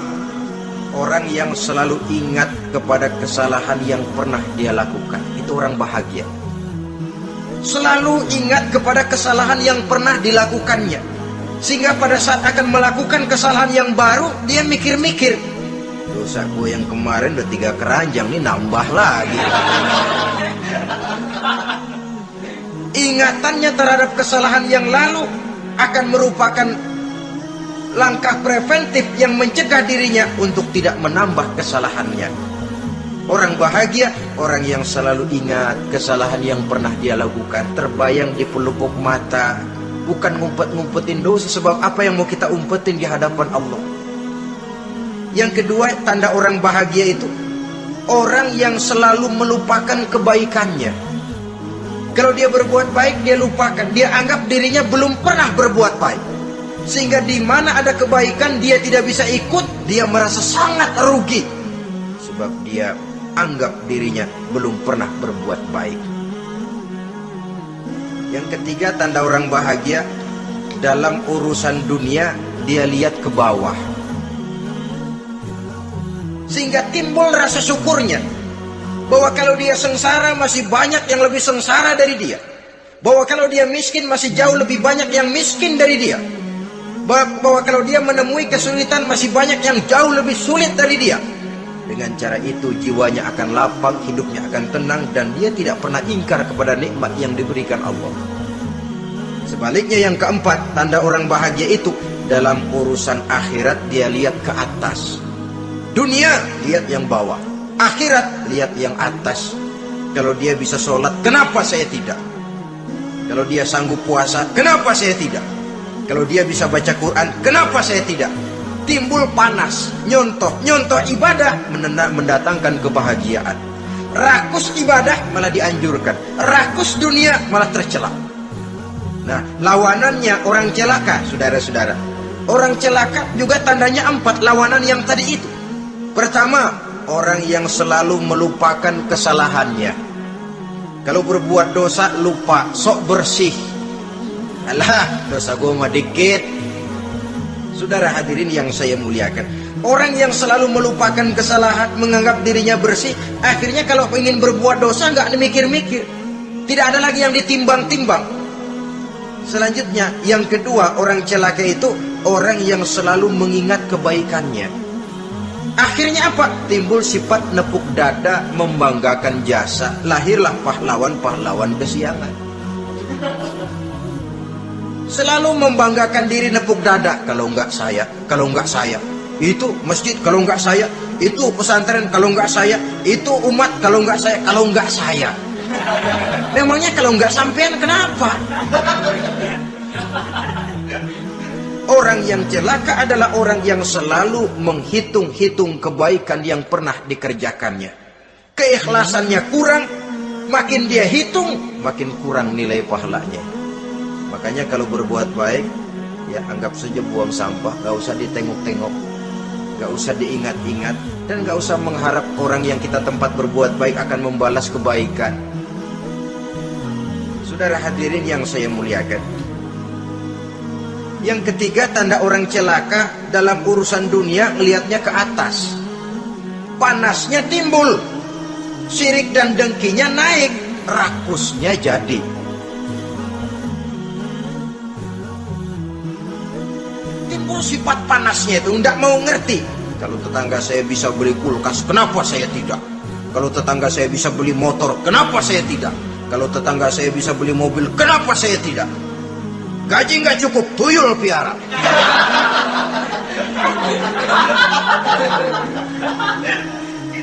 orang yang selalu ingat kepada kesalahan yang pernah dia lakukan. Itu orang bahagia. Selalu ingat kepada kesalahan yang pernah dilakukannya, sehingga pada saat akan melakukan kesalahan yang baru, dia mikir-mikir, dosa gue yang kemarin udah 3 keranjang, nih nambah lagi. Ingatannya terhadap kesalahan yang lalu akan merupakan langkah preventif yang mencegah dirinya untuk tidak menambah kesalahannya. Orang bahagia, orang yang selalu ingat kesalahan yang pernah dia lakukan, terbayang di pelupuk mata, bukan ngumpet-ngumpetin dosa. Sebab apa yang mau kita umpetin di hadapan Allah? Yang kedua, tanda orang bahagia itu orang yang selalu melupakan kebaikannya. Kalau dia berbuat baik, dia lupakan. Dia anggap dirinya belum pernah berbuat baik, sehingga di mana ada kebaikan dia tidak bisa ikut. Dia merasa sangat rugi, sebab dia anggap dirinya belum pernah berbuat baik. Yang ketiga, tanda orang bahagia, dalam urusan dunia dia lihat ke bawah, sehingga timbul rasa syukurnya, bahwa kalau dia sengsara masih banyak yang lebih sengsara dari dia, bahwa kalau dia miskin masih jauh lebih banyak yang miskin dari dia, bahwa kalau dia menemui kesulitan masih banyak yang jauh lebih sulit dari dia. Dengan cara itu jiwanya akan lapang, hidupnya akan tenang, dan dia tidak pernah ingkar kepada nikmat yang diberikan Allah. Sebaliknya, yang keempat, tanda orang bahagia itu dalam urusan akhirat dia lihat ke atas. Dunia lihat yang bawah, akhirat lihat yang atas. Kalau dia bisa sholat, kenapa saya tidak? Kalau dia sanggup puasa, kenapa saya tidak? Kalau dia bisa baca Quran, kenapa saya tidak? Timbul panas, nyontoh ibadah mendatangkan kebahagiaan. Rakus ibadah malah dianjurkan, rakus dunia malah tercela. Nah, lawanannya orang celaka, saudara-saudara. Orang celaka juga tandanya 4, lawanan yang tadi itu. Pertama, orang yang selalu melupakan kesalahannya. Kalau berbuat dosa lupa, sok bersih. Alah, dosa gue mah dikit. Saudara hadirin yang saya muliakan, orang yang selalu melupakan kesalahan, menganggap dirinya bersih, akhirnya kalau ingin berbuat dosa nggak mikir-mikir, tidak ada lagi yang ditimbang-timbang. Selanjutnya, yang kedua, orang celaka itu orang yang selalu mengingat kebaikannya. Akhirnya apa? Timbul sifat nepuk dada, membanggakan jasa, lahirlah pahlawan-pahlawan kesiangan. Selalu membanggakan diri, nepuk dada. Kalau enggak saya, itu masjid, kalau enggak saya, itu pesantren, kalau enggak saya, itu umat, kalau enggak saya. Memangnya kalau enggak sampean kenapa? Orang yang celaka adalah orang yang selalu menghitung-hitung kebaikan yang pernah dikerjakannya. keikhlasannya kurang, makin dia hitung, makin kurang nilai pahalanya. Makanya kalau berbuat baik, ya anggap saja buang sampah, gak usah ditengok-tengok, gak usah diingat-ingat, dan gak usah mengharap orang yang kita tempat berbuat baik akan membalas kebaikan. Saudara hadirin yang saya muliakan, yang ketiga, tanda orang celaka dalam urusan dunia, ngelihatnya ke atas, panasnya timbul, syirik dan dengkinya naik, rakusnya jadi. Timbul sifat panasnya itu, tidak mau ngerti. Kalau tetangga saya bisa beli kulkas, kenapa saya tidak? Kalau tetangga saya bisa beli motor, kenapa saya tidak? Kalau tetangga saya bisa beli mobil, kenapa saya tidak? Gaji nggak cukup, tuyul piara.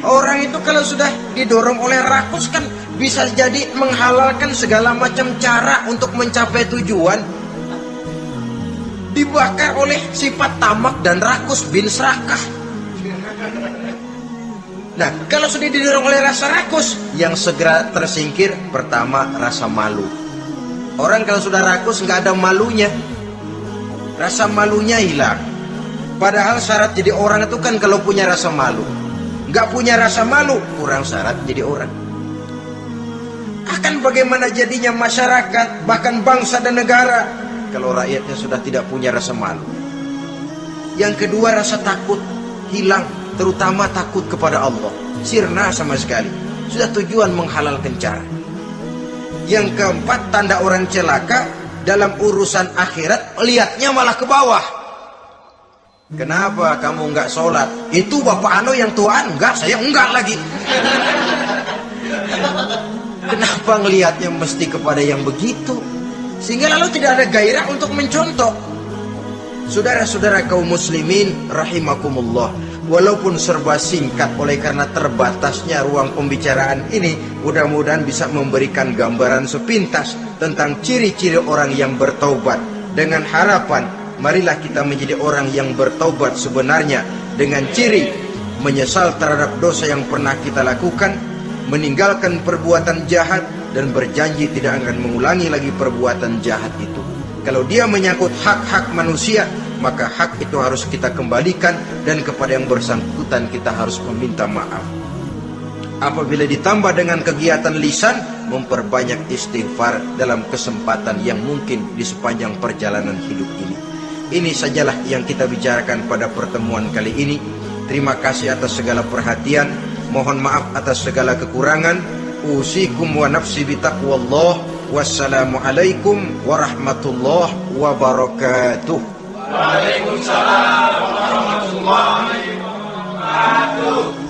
Orang itu kalau sudah didorong oleh rakus kan bisa jadi menghalalkan segala macam cara untuk mencapai tujuan. Dibakar oleh sifat tamak dan rakus bin serakah. Nah, kalau sudah didorong oleh rasa rakus, yang segera tersingkir pertama rasa malu. Orang kalau sudah rakus nggak ada malunya, rasa malunya hilang. Padahal syarat jadi orang itu kan kalau punya rasa malu. Nggak punya rasa malu, kurang syarat jadi orang. Akan bagaimana jadinya masyarakat, bahkan bangsa dan negara, kalau rakyatnya sudah tidak punya rasa malu. Yang kedua, rasa takut hilang, terutama takut kepada Allah. Sirna sama sekali, sudah tujuan menghalalkan cara. Yang keempat, tanda orang celaka dalam urusan akhirat, lihatnya malah ke bawah. Kenapa kamu enggak sholat? Itu bapak anu yang tuaan, enggak, saya enggak lagi. Kenapa ngelihatnya mesti kepada yang begitu? Sehingga lalu tidak ada gairah untuk mencontoh. Saudara-saudara kaum muslimin rahimakumullah, walaupun serba singkat oleh karena terbatasnya ruang pembicaraan ini, mudah-mudahan bisa memberikan gambaran sepintas tentang ciri-ciri orang yang bertaubat. Dengan harapan, marilah kita menjadi orang yang bertaubat sebenarnya, dengan ciri menyesal terhadap dosa yang pernah kita lakukan, meninggalkan perbuatan jahat, dan berjanji tidak akan mengulangi lagi perbuatan jahat itu. Kalau dia menyangkut hak-hak manusia, maka hak itu harus kita kembalikan, dan kepada yang bersangkutan kita harus meminta maaf. Apabila ditambah dengan kegiatan lisan, memperbanyak istighfar dalam kesempatan yang mungkin di sepanjang perjalanan hidup ini. Ini sajalah yang kita bicarakan pada pertemuan kali ini. Terima kasih atas segala perhatian. Mohon maaf atas segala kekurangan. Usikum wa nafsi bitaqwallah. Wassalamualaikum warahmatullahi wabarakatuh. Waalaikumsalam warahmatullahi wabarakatuh.